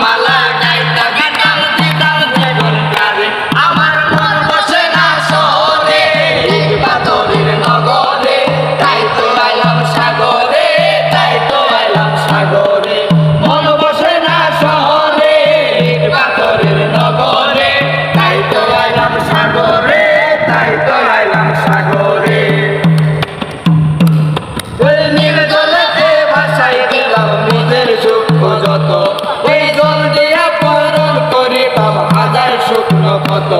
মালা গাইতা গাইতাম দিতাম জীবন প্রাণে আমার মন বসে না শহরে ইট পাথরের নগরে তাই তো আইলাম সাগরে তাই তো আইলাম সাগরে মন বসে না শহরে ইট পাথরের নগরে তাই তো আইলাম সাগরে তাই তো আইলাম সাগরে ওই নীল জলেতে ভাসাই দিলাম নিজের সূক্ষ্ম যত এই জল দিয়া পূরণ করি বাবা হাজার শুকনো ক্ষত